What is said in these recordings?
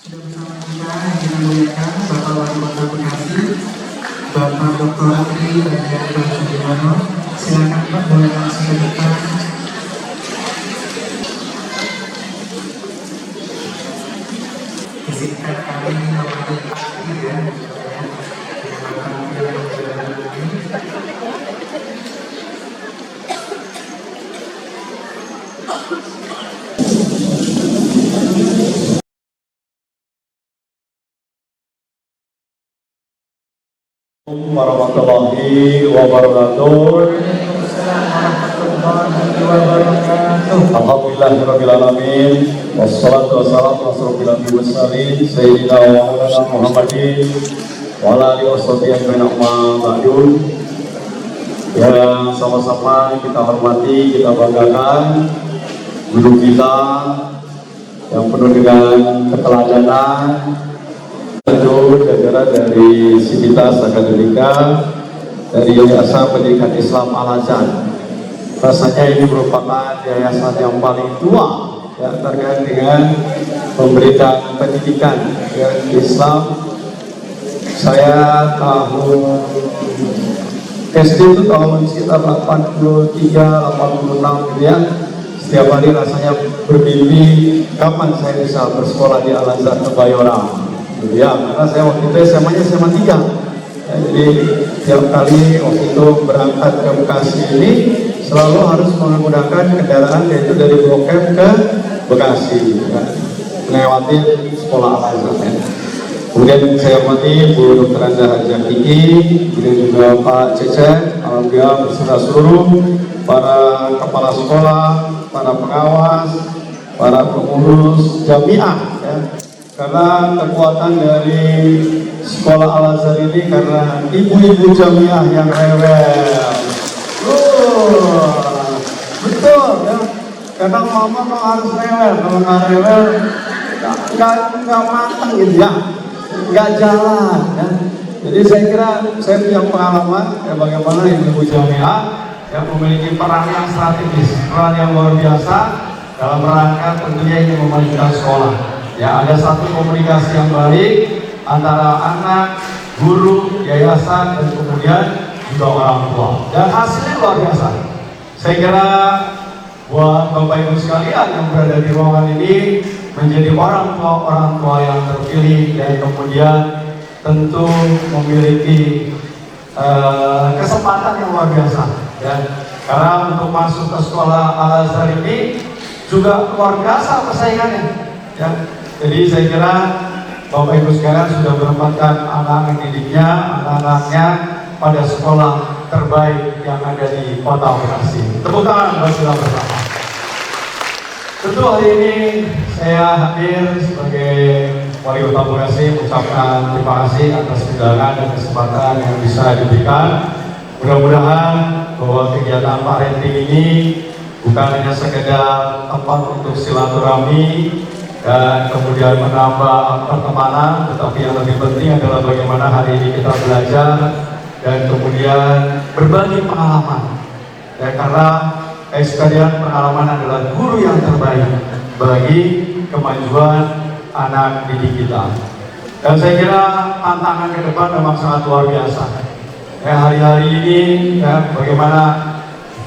Sudah bersama kita yang kita muliakan Bapak Wali Kota Bekasi, Bapak Dr. Andi dan Dr. Sudirmano. Silakan Pak, boleh langsung ke depan. Izinkan kami memanggil Pak ya. Warahmatullahi wabarakatuh. Alhamdulillahirabbil alamin. Wassalatu wassalamu ala asyrofil mursalin sayyidina wa maulana Muhammadin wa ala alihi washabihi ajmain amma ba'du. Ya, sama-sama kita hormati, kita banggakan guru kita yang penuh dengan keteladanan, tentu jajaran dari Sivitas Akademika dari Yayasan Pendidikan Islam Al-Azhar. Rasanya ini merupakan yayasan yang paling tua ya, terkait dengan memberikan pendidikan ya, Islam. Saya tahun SD itu tahun sekitar 83, 86 gitu ya. Setiap hari rasanya bermimpi kapan saya bisa bersekolah di Al-Azhar Kebayoran. Ya, karena saya waktu itu SMA-nya SMA 3 ya, jadi tiap kali waktu itu berangkat ke Bekasi ini selalu harus menggunakan kendaraan yaitu dari Blok M ke Bekasi ya, melewati sekolah Al-Azhar ya. Kemudian saya hormati Bu Dr. Anda Jakiki, kemudian juga Pak Cecep, alhamdulillah beserta seluruh para kepala sekolah, para pengawas, para pengurus jamiah ya. Karena kekuatan dari sekolah Al-Azhar ini karena ibu-ibu jamiah yang rewel. Betul ya. Karena mama memang harus rewel, kalau nggak rewel nggak matang gitu ya, nggak jalan ya. Jadi saya kira saya punya pengalaman ya, bagaimana ibu-ibu jamiah yang memiliki peran yang strategis, peran yang luar biasa dalam rangka tentunya ini memajukan sekolah. Ya, ada satu komunikasi yang baik antara anak, guru, yayasan, dan kemudian juga orang tua. Dan hasilnya luar biasa. Saya kira buat Bapak Ibu sekalian yang berada di ruangan ini menjadi orang tua yang terpilih dan kemudian tentu memiliki kesempatan yang luar biasa. Dan karena untuk masuk ke sekolah Al-Azhar ini juga luar biasa persaingannya. Ya. Jadi saya kira Bapak Ibu sekalian sudah menempatkan anak-anak didiknya, anak-anaknya pada sekolah terbaik yang ada di Kota Bekasi. Tepuk tangan bersama. Tentu hari ini saya hadir sebagai Wali Kota Bekasi mengucapkan terima kasih atas undangan dan kesempatan yang bisa diberikan. Mudah-mudahan bahwa kegiatan parenting ini bukan hanya sekedar tempat untuk silaturahmi dan kemudian menambah pertemanan, tetapi yang lebih penting adalah bagaimana hari ini kita belajar dan kemudian berbagi pengalaman. Ya, karena sekalian pengalaman adalah guru yang terbaik bagi kemajuan anak didik kita. Dan saya kira tantangan ke depan memang sangat luar biasa. Ya, hari-hari ini ya, bagaimana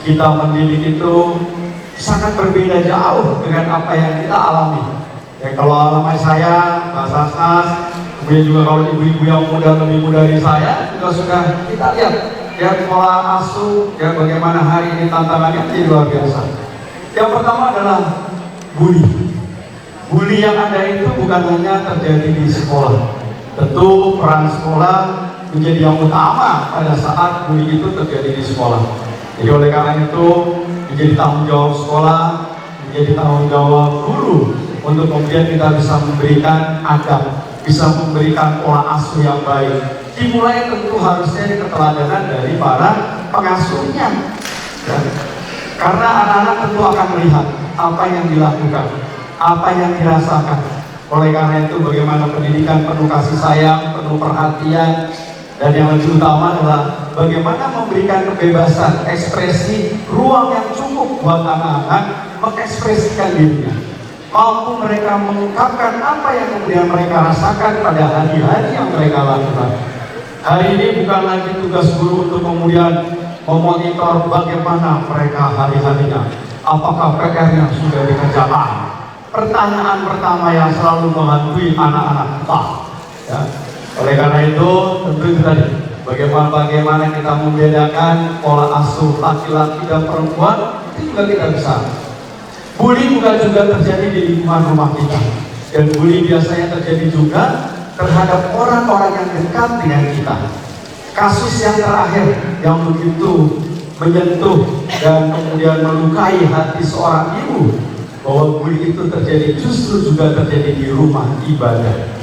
kita mendidik itu sangat berbeda jauh dengan apa yang kita alami. Ya, kalau alami saya, Pak Sasnas, kemudian juga kalau ibu-ibu yang muda lebih muda dari saya juga sudah kita lihat ya pola asuh ya bagaimana hari ini tantangannya jadi luar biasa. Yang pertama adalah bully. Bully yang ada itu bukan hanya terjadi di sekolah. Tentu peran sekolah menjadi yang utama pada saat bully itu terjadi di sekolah. Jadi oleh karena itu menjadi tanggung jawab sekolah, menjadi tanggung jawab guru untuk kemudian kita bisa memberikan adab, bisa memberikan pola asuh yang baik. Dimulai tentu harusnya dari keteladanan dari para pengasuhnya. Ya. Karena anak-anak tentu akan melihat apa yang dilakukan, apa yang dirasakan. Oleh karena itu bagaimana pendidikan penuh kasih sayang, penuh perhatian, dan yang lebih utama adalah bagaimana memberikan kebebasan, ekspresi, ruang yang cukup buat anak-anak mengekspresikan dirinya. mampu mereka mengungkapkan apa yang kemudian mereka rasakan pada hari-hari yang mereka lakukan. Hari ini bukan lagi tugas guru untuk kemudian memonitor bagaimana mereka hari-harinya, apakah PR-nya sudah dikerjakan. Pertanyaan pertama yang selalu menghantui anak-anak kita, ya. Oleh karena itu, tentu itu tadi, bagaimana kita membedakan pola asuh laki-laki dan perempuan, itu juga kita bisa. Bully bukan juga terjadi di lingkungan rumah kita, dan bully biasanya terjadi juga terhadap orang-orang yang dekat dengan kita. Kasus yang terakhir yang begitu menyentuh dan kemudian melukai hati seorang ibu, bahwa bully itu terjadi justru juga terjadi di rumah ibadah.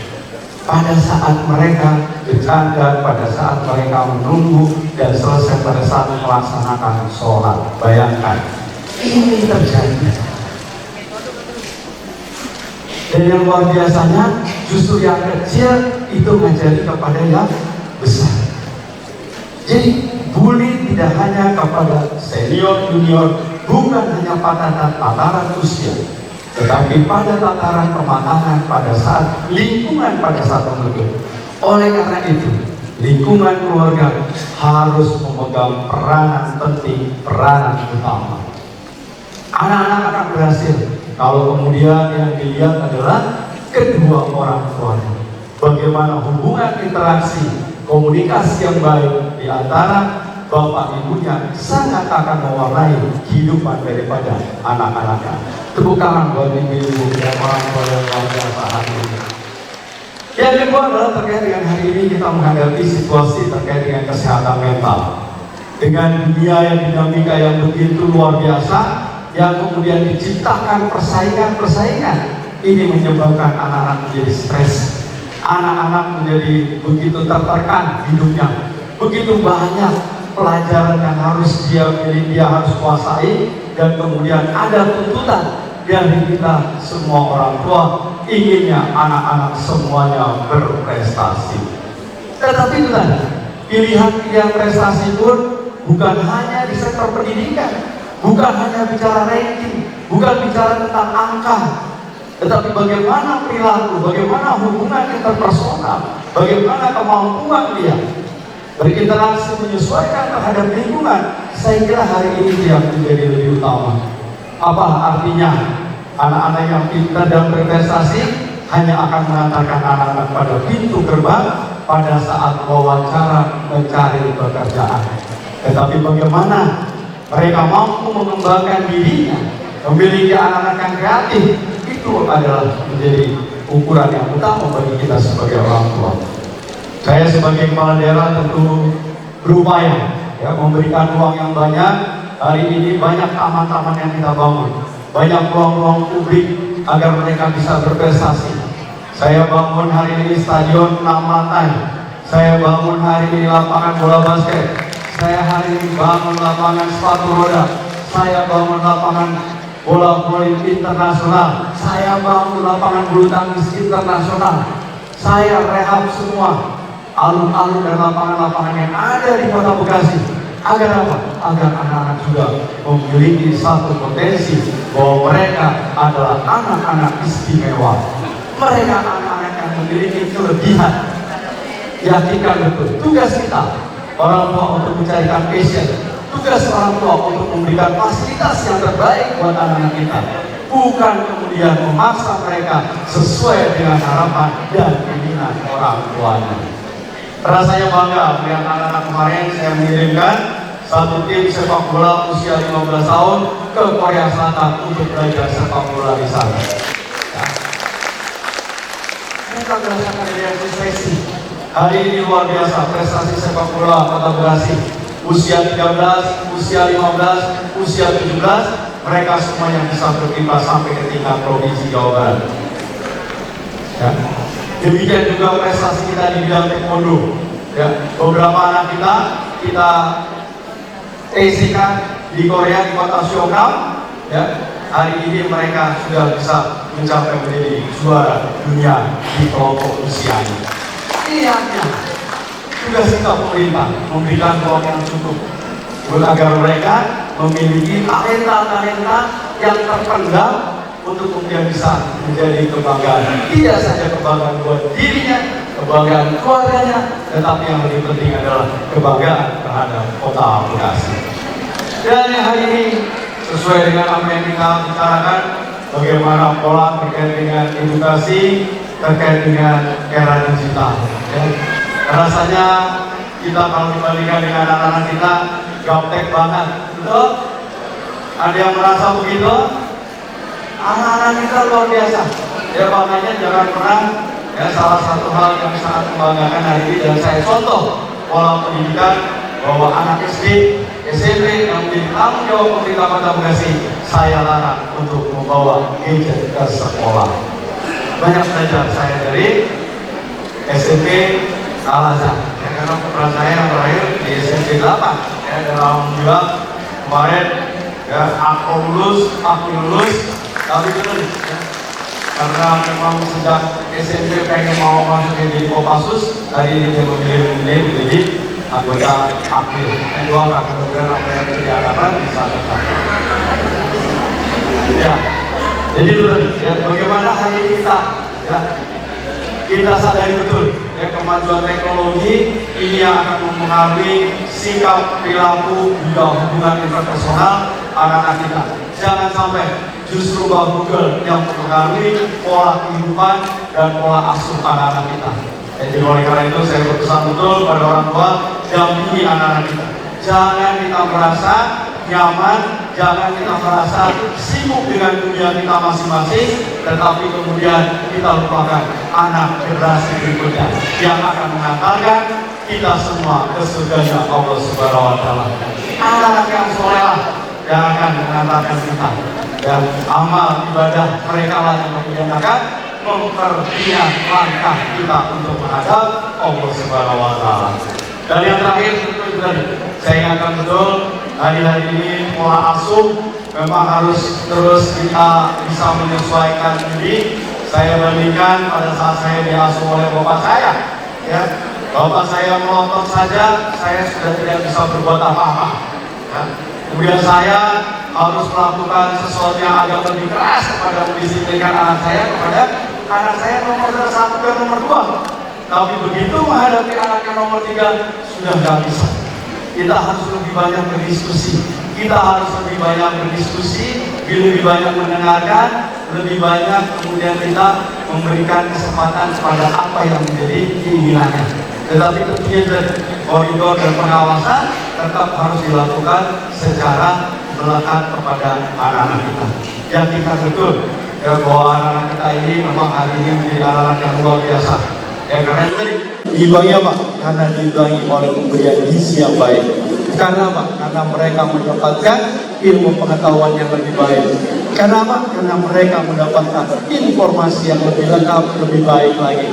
Pada saat mereka bercanda, pada saat mereka menunggu dan selesai pada saat melaksanakan sholat. Bayangkan, ini terjadi. Dan yang luar biasanya, justru yang kecil itu menjadi kepada yang besar. Jadi bully tidak hanya kepada senior, junior, bukan hanya pada tataran usia, tetapi pada tataran pematangan pada saat lingkungan pada saat menuntut. Oleh karena itu, lingkungan keluarga harus memegang peranan penting, peranan utama. Anak-anak akan berhasil kalau kemudian yang dilihat adalah kedua orang tuanya. Bagaimana hubungan interaksi, komunikasi yang baik di antara bapak ibunya sangat akan mewarnai kehidupan daripada anak-anaknya. Tepuk tangan buat ibu-ibu dan orang tua yang luar biasa hari ini. Yang kedua adalah terkait dengan hari ini kita menghadapi situasi terkait dengan kesehatan mental. Dengan dunia yang dinamika yang begitu luar biasa, yang kemudian diciptakan persaingan-persaingan, ini menyebabkan anak-anak menjadi stres. Anak-anak menjadi begitu tertekan hidupnya, begitu banyak pelajaran yang harus dia miliki, dia harus kuasai, dan kemudian ada tuntutan dari kita semua orang tua, inginnya anak-anak semuanya berprestasi. Tetapi itu tadi, pilihan-pilihan prestasi pun bukan hanya di sektor pendidikan, bukan hanya bicara ranking, bukan bicara tentang angka, tetapi bagaimana perilaku, bagaimana hubungan interpersonal, bagaimana kemampuan dia berinteraksi menyesuaikan terhadap lingkungan. Saya kira hari ini yang menjadi lebih utama. Apa artinya anak-anak yang pintar dan berprestasi hanya akan mengantarkan anak-anak pada pintu gerbang pada saat wawancara mencari pekerjaan, tetapi bagaimana mereka mampu mengembangkan dirinya, memiliki anak-anak yang kreatif, itu adalah menjadi ukuran yang utama bagi kita sebagai orang tua. Saya sebagai kepala daerah tentu berupaya ya, memberikan ruang yang banyak. Hari ini banyak taman-taman yang kita bangun, banyak ruang-ruang publik agar mereka bisa berprestasi. Saya bangun hari ini stadion 6 lantai, saya bangun hari ini lapangan bola basket, saya hari ini bangun lapangan sepatu roda, saya bangun lapangan bola voli internasional, saya bangun lapangan bulu tangkis internasional, saya rehab semua alun-alun dan lapangan-lapangan yang ada di Kota Bekasi. Agar apa? Agar anak-anak juga memiliki satu potensi bahwa mereka adalah anak-anak istimewa. Mereka anak-anak yang memiliki kelebihan. Yakinkan betul, tugas kita orang tua untuk mencarikan passion, tugas orang tua untuk memberikan fasilitas yang terbaik buat anak-anak kita, bukan kemudian memaksa mereka sesuai dengan harapan dan keinginan orang tuanya. Rasanya bangga melihat anak-anak kemarin saya mengirimkan satu tim sepak bola usia 15 tahun ke Korea Selatan untuk belajar sepak bola di sana. Ya. Mereka merasakan realisasi. Hari ini luar biasa prestasi sepak bola Kota Bekasi. Usia 13, usia 15, usia 17, mereka semuanya bisa berkiprah sampai ke tingkat provinsi Jawa Barat. Ya. Demikian juga prestasi kita di bidang taekwondo. Ya, beberapa anak kita TC-kan di Korea di kota Seoul. Ya, hari ini mereka sudah bisa mencapai menjadi juara dunia di kelompok usia ini. Ini artinya tugas kita pemerintah memberikan ruang yang cukup agar mereka memiliki talenta-talenta yang terpendam untuk kemudian bisa menjadi kebanggaan. Tidak saja kebanggaan buat dirinya, kebanggaan keluarganya, tetapi yang lebih penting adalah kebanggaan terhadap Kota Bekasi. Dan hari ini sesuai dengan apa yang kita bicarakan, bagaimana pola terkait dengan edukasi, terkait dengan era digital. Ya. Rasanya kita kalau dibandingkan dengan anak-anak kita, gaptek banget, betul? Ada yang merasa begitu? Anak-anak kita luar biasa. Ya makanya jangan pernah, ya salah satu hal yang sangat membanggakan hari ini dan saya contoh pola pendidikan bahwa anak SD, SMP yang menjadi tanggung jawab pemerintah Kota Bekasi, saya larang untuk membawa gadget ke sekolah. Banyak belajar saya dari SMP Al-Azhar, ya, karena putra saya yang terakhir di SMP 8, ya, dan alhamdulillah kemarin ya aku lulus, tapi betul, ya, karena memang sejak SMP pengen mau masuk di Kopassus, tadi dia memilih menjadi anggota aktif. Yang dua akan kemudian apa yang diharapkan bisa tercapai. Ya, jadi betul, ya, bagaimana hari kita, ya, kita sadari betul ya kemajuan teknologi ini yang akan mempengaruhi sikap, perilaku, juga hubungan interpersonal anak-anak kita. Jangan sampai justru bahwa Google yang mempengaruhi pola kehidupan dan pola asuh anak-anak kita. Jadi oleh karena itu saya berpesan betul pada orang tua, dampingi anak-anak kita. Jangan kita merasa nyaman, jangan kita merasa sibuk dengan dunia kita masing-masing, tetapi kemudian kita lupakan anak generasi berikutnya yang akan mengantarkan kita semua ke surganya Allah Subhanahu wa Ta'ala. Anak yang soleh yang akan mengantarkan kita, dan amal ibadah mereka lah yang kemudian akan memperlihat langkah kita untuk menghadap Allah Subhanahu wa Ta'ala. Dan yang terakhir tentu tadi saya ingatkan betul, hari-hari ini pola asuh memang harus terus kita bisa menyesuaikan diri. Saya bandingkan pada saat saya diasuh oleh bapak saya, ya, bapak saya melotot saja, saya sudah tidak bisa berbuat apa-apa. Ya. Kemudian saya harus melakukan sesuatu yang agak lebih keras kepada mendisiplinkan anak saya nomor 1 dan nomor 2. Tapi begitu menghadapi anak yang nomor 3 sudah nggak bisa. Kita harus lebih banyak berdiskusi. Kita harus lebih banyak berdiskusi, lebih banyak mendengarkan, lebih banyak kemudian kita memberikan kesempatan kepada apa yang menjadi keinginannya. Tetapi tentunya koridor dan pengawasan tetap harus dilakukan secara melekat kepada anak-anak kita. Yakinkan betul ya, bahwa anak-anak kita ini memang hari ini menjadi anak-anak yang luar biasa. Ya, karena diimbangi apa? Karena diimbangi oleh pemberian gizi yang baik. Karena apa? Karena mereka mendapatkan ilmu pengetahuan yang lebih baik. Karena apa? Karena mereka mendapatkan informasi yang lebih lengkap, lebih baik lagi.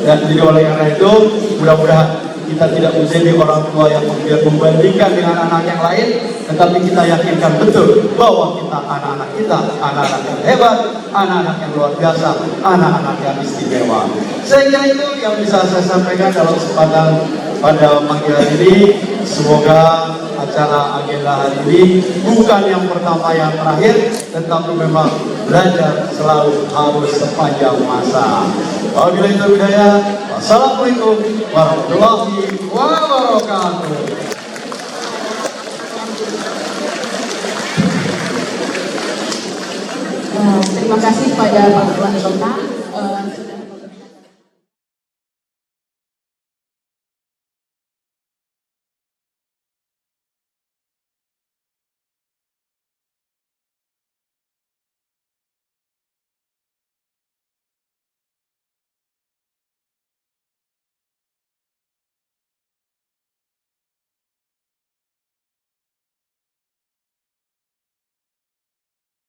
Dan jadi oleh karena itu, mudah-mudahan kita tidak menjadi orang tua yang kemudian membandingkan dengan anak yang lain, tetapi kita yakinkan betul bahwa kita anak-anak yang hebat, anak-anak yang luar biasa, anak-anak yang istimewa. Saya kira itu yang bisa saya sampaikan dalam kesempatan pada pagi hari ini. Semoga acara agenda hari ini bukan yang pertama yang terakhir, tetapi memang belajar selalu harus sepanjang masa. Wabillahi taufiq hidayah. Wassalamualaikum warahmatullahi wabarakatuh. Terima kasih kepada Pak Wali Kota.